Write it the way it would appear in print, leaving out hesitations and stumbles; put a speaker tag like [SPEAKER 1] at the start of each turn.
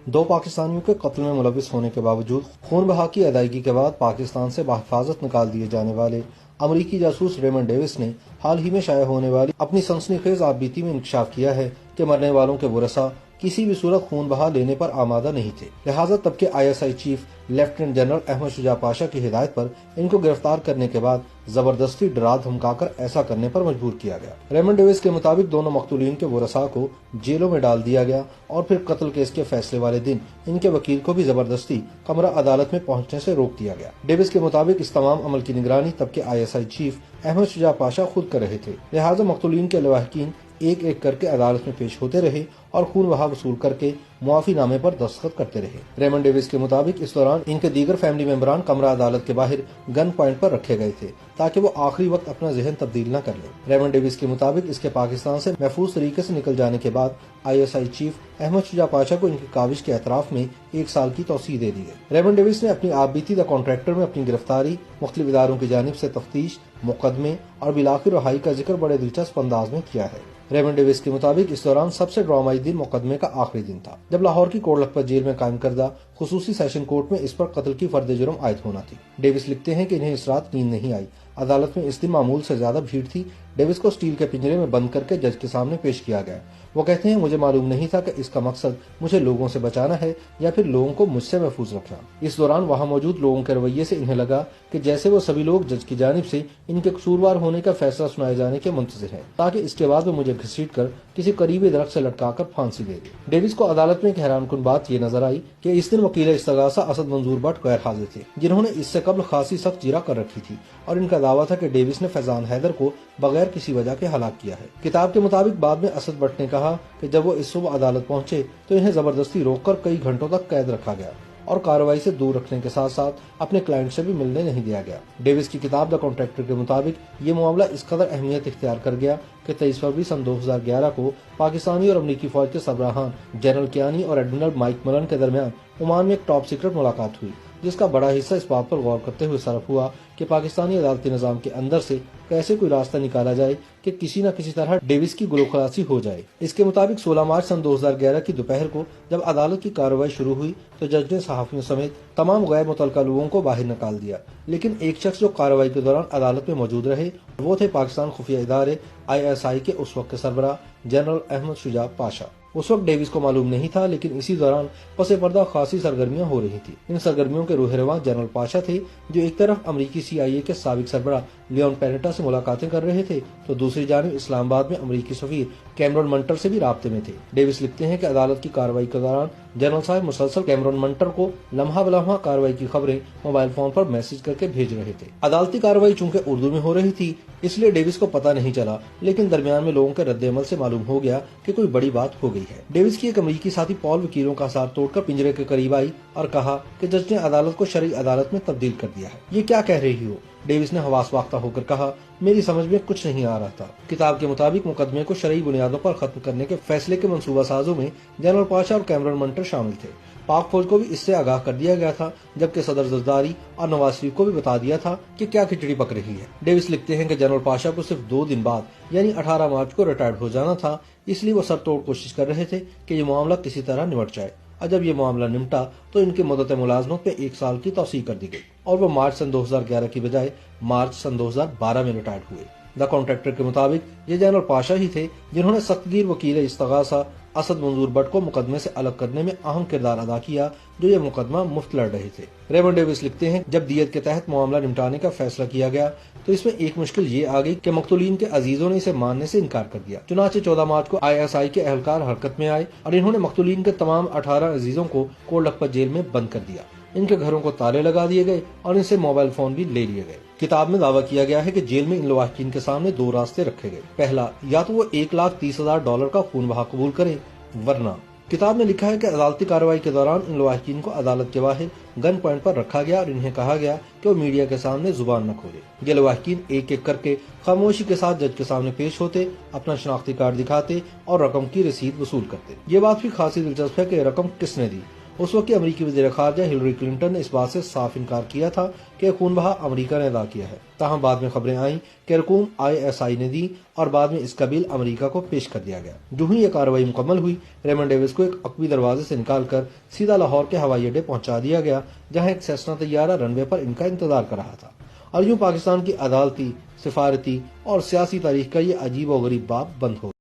[SPEAKER 1] دو پاکستانیوں کے قتل میں ملوث ہونے کے باوجود خون بہا کی ادائیگی کے بعد پاکستان سے بحفاظت نکال دیے جانے والے امریکی جاسوس ریمنڈ ڈیوس نے حال ہی میں شائع ہونے والی اپنی سنسنی خیز آپ بیتی میں انکشاف کیا ہے کہ مرنے والوں کے ورثاء کسی بھی صورت خون بہا لینے پر آمادہ نہیں تھے، لہٰذا تب کے ISI chief lieutenant general Ahmad Shuja Pasha کی ہدایت پر ان کو گرفتار کرنے کے بعد زبردستی ڈرا دھمکا کر ایسا کرنے پر مجبور کیا گیا۔ ریمنڈ ڈیوس کے مطابق دونوں مقتولین کے ورثاء کو جیلوں میں ڈال دیا گیا اور پھر قتل کیس کے فیصلے والے دن ان کے وکیل کو بھی زبردستی کمرہ عدالت میں پہنچنے سے روک دیا گیا۔ ڈیوس کے مطابق اس تمام عمل کی نگرانی تب کے ISI چیف احمد شجاع پاشا خود کر رہے تھے، لہٰذا مقتولین کے لواحقین ایک ایک کر کے عدالت میں پیش ہوتے رہے اور خون بہا وصول کر کے معافی نامے پر دستخط کرتے رہے۔ ریمنڈ ڈیوس کے مطابق اس دوران ان کے دیگر فیملی ممبران کمرہ عدالت کے باہر گن پوائنٹ پر رکھے گئے تھے تاکہ وہ آخری وقت اپنا ذہن تبدیل نہ کر لیں۔ ریمنڈ ڈیوس کے مطابق اس کے پاکستان سے محفوظ طریقے سے نکل جانے کے بعد ISI چیف احمد شجاع پاشا کو ان کی کاوش کے اعتراف میں 1 سال کی توسیع دے دی گئی۔ ریمنڈ ڈیوس نے اپنی آپ بیتی دا کانٹریکٹر میں اپنی گرفتاری، مختلف اداروں کی جانب سے تفتیش، مقدمے اور بالآخر رہائی کا ذکر بڑے دلچسپ انداز میں کیا ہے۔ ریمنڈ ڈیوس کے مطابق اس دوران سب سے ڈرامائی دن مقدمے کا آخری دن تھا جب لاہور کی کوٹ لکھپت جیل میں قائم کردہ خصوصی سیشن کورٹ میں اس پر قتل کی فرد جرم عائد ہونا تھی۔ ڈیوس لکھتے ہیں کہ انہیں اس رات نیند نہیں آئی، عدالت میں اس دن معمول سے زیادہ بھیڑ تھی۔ ڈیوس کو سٹیل کے پنجرے میں بند کر کے جج کے سامنے پیش کیا گیا۔ وہ کہتے ہیں مجھے معلوم نہیں تھا کہ اس کا مقصد مجھے لوگوں سے بچانا ہے یا پھر لوگوں کو مجھ سے محفوظ رکھنا۔ اس دوران وہاں موجود لوگوں کے رویے سے انہیں لگا کہ جیسے وہ سبھی لوگ جج کی جانب سے ان کے قصوروار ہونے کا فیصلہ سنائے جانے کے منتظر ہیں تاکہ اس کے بعد وہ مجھے گھسیٹ کر کسی قریبی درخت سے لٹکا کر پھانسی دے دے۔ ڈیوس کو عدالت میں ایک حیران کن بات یہ نظر آئی کہ اس دن وکیل استغاثہ اسد منظور بٹ غیر حاضر تھے، جنہوں نے اس سے قبل خاصی سخت جرح کر رکھی تھی، اور ان کا دعویٰ تھا کہ ڈیوس نے فیضان حیدر کو بغیر کسی وجہ کے ہلاک کیا ہے۔ کتاب کے مطابق بعد میں اسد بٹ نے کہا کہ جب وہ اس صبح عدالت پہنچے تو انہیں زبردستی روک کر کئی گھنٹوں تک قید رکھا گیا اور کارروائی سے دور رکھنے کے ساتھ ساتھ اپنے کلائنٹ سے بھی ملنے نہیں دیا گیا۔ ڈیوس کی کتاب دا کانٹریکٹر کے مطابق یہ معاملہ اس قدر اہمیت اختیار کر گیا کہ 23 فروری سن 2011 کو پاکستانی اور امریکی فوج کے سربراہان جنرل کیانی اور ایڈمرل مائک ملن کے درمیان عمان میں ایک ٹاپ سیکرٹ ملاقات ہوئی، جس کا بڑا حصہ اس بات پر غور کرتے ہوئے صرف ہوا کہ پاکستانی عدالتی نظام کے اندر سے کیسے کوئی راستہ نکالا جائے کہ کسی نہ کسی طرح ڈیوس کی گلو خلاصی ہو جائے۔ اس کے مطابق 16 مارچ سن 2011 کی دوپہر کو جب عدالت کی کارروائی شروع ہوئی تو جج نے صحافیوں سمیت تمام غیر متعلقہ لوگوں کو باہر نکال دیا، لیکن ایک شخص جو کارروائی کے دوران عدالت میں موجود رہے وہ تھے پاکستان خفیہ ادارے ISI کے اس وقت کے سربراہ جنرل احمد شجاع پاشا۔ اس وقت ڈیوس کو معلوم نہیں تھا، لیکن اسی دوران پس پردہ خاصی سرگرمیاں ہو رہی تھی۔ ان سرگرمیوں کے روح رواں جنرل پاشا تھے، جو ایک طرف امریکی CIA کے سابق سربراہ لیون پیرٹا سے ملاقاتیں کر رہے تھے تو دوسری جانب اسلام آباد میں امریکی سفیر کیمرون منٹر سے بھی رابطے میں تھے۔ ڈیوس لکھتے ہیں کہ عدالت کی کارروائی کے دوران جنرل صاحب مسلسل کیمرون منٹر کو لمحہ بلمحہ کارروائی کی خبریں موبائل فون پر میسج کر کے بھیج رہے تھے۔ عدالتی کارروائی چونکہ اردو میں ہو رہی تھی اس لیے ڈیوس کو پتہ نہیں چلا، لیکن درمیان میں لوگوں کے رد عمل سے معلوم ہو گیا کہ کوئی بڑی بات ہو گئی ہے۔ ڈیوس کی ایک امریکی ساتھی پال وکیلوں کا ساتھ توڑ کر پنجرے کے قریب آئی اور کہا کہ جج نے عدالت کو شرعی عدالت میں تبدیل کر دیا ہے، یہ کیا کہہ رہی ہو؟ ڈیوس نے حواس باختہ ہو کر کہا میری سمجھ میں کچھ نہیں آ رہا تھا۔ کتاب کے مطابق مقدمے کو شرعی بنیادوں پر ختم کرنے کے فیصلے کے منصوبہ سازوں میں جنرل پاشا اور کیمرون منٹر شامل تھے۔ پاک فوج کو بھی اس سے آگاہ کر دیا گیا تھا، جبکہ صدر زرداری اور نواز شریف کو بھی بتا دیا تھا کہ کیا کھچڑی پک رہی ہے۔ ڈیوس لکھتے ہیں کہ جنرل پاشا کو صرف 2 دن بعد یعنی 18 مارچ کو ریٹائرڈ ہو جانا تھا، اس لیے وہ سر توڑ کوشش کر رہے تھے کہ یہ معاملہ کسی طرح نمٹ جائے، اور جب یہ معاملہ نمٹا تو ان کی مدت ملازمت میں 1 سال کی توسیع کر دی گئی اور وہ مارچ سن 2011 کی بجائے مارچ سن 2012 میں ریٹائرڈ ہوئے۔ دا کانٹریکٹر کے مطابق یہ جنرل پاشا ہی تھے جنہوں نے سختگیر وکیل استغاثہ اسد منظور بٹ کو مقدمے سے الگ کرنے میں اہم کردار ادا کیا، جو یہ مقدمہ مفت لڑ رہے تھے۔ ریمنڈ ڈیوس لکھتے ہیں جب دیت کے تحت معاملہ نمٹانے کا فیصلہ کیا گیا تو اس میں ایک مشکل یہ آ گئی کہ مقتولین کے عزیزوں نے اسے ماننے سے انکار کر دیا۔ چنانچہ 14 مارچ کو ISI کے اہلکار حرکت میں آئے اور انہوں نے مقتولین کے تمام 18 عزیزوں کو کوٹ لکھپت جیل میں بند کر دیا۔ ان کے گھروں کو تالے لگا دیے گئے اور ان سے موبائل فون بھی لے لیے گئے۔ کتاب میں دعویٰ کیا گیا ہے کہ جیل میں ان لواحقین کے سامنے 2 راستے رکھے گئے، پہلا یا تو وہ $1,30,000 کا خون بہا قبول کریں، ورنہ کتاب میں لکھا ہے کہ عدالتی کارروائی کے دوران ان لواحقین کو عدالت کے باہر گن پوائنٹ پر رکھا گیا اور انہیں کہا گیا کہ وہ میڈیا کے سامنے زبان نہ کھولے۔ یہ لواحقین ایک ایک کر کے خاموشی کے ساتھ جج کے سامنے پیش ہوتے، اپنا شناختی کارڈ دکھاتے اور رقم کی رسید وصول کرتے۔ یہ بات بھی خاصی دلچسپ ہے کہ رقم کس نے دی اس وقت کی امریکی وزیر خارجہ ہلری کلنٹن نے اس بات سے صاف انکار کیا تھا کہ خون بہا امریکہ نے ادا کیا ہے، تاہم بعد میں خبریں آئیں کہ رقوم ISI نے دی اور بعد میں اس کا بل امریکہ کو پیش کر دیا گیا۔ جو ہی یہ کارروائی مکمل ہوئی، ریمنڈ ڈیوس کو ایک عقبی دروازے سے نکال کر سیدھا لاہور کے ہوائی اڈے پہنچا دیا گیا، جہاں ایک سیسنا طیارہ رن وے پر ان کا انتظار کر رہا تھا۔ اور یوں پاکستان کی عدالتی، سفارتی اور سیاسی تاریخ کا یہ عجیب و غریب باب بند ہو گیا۔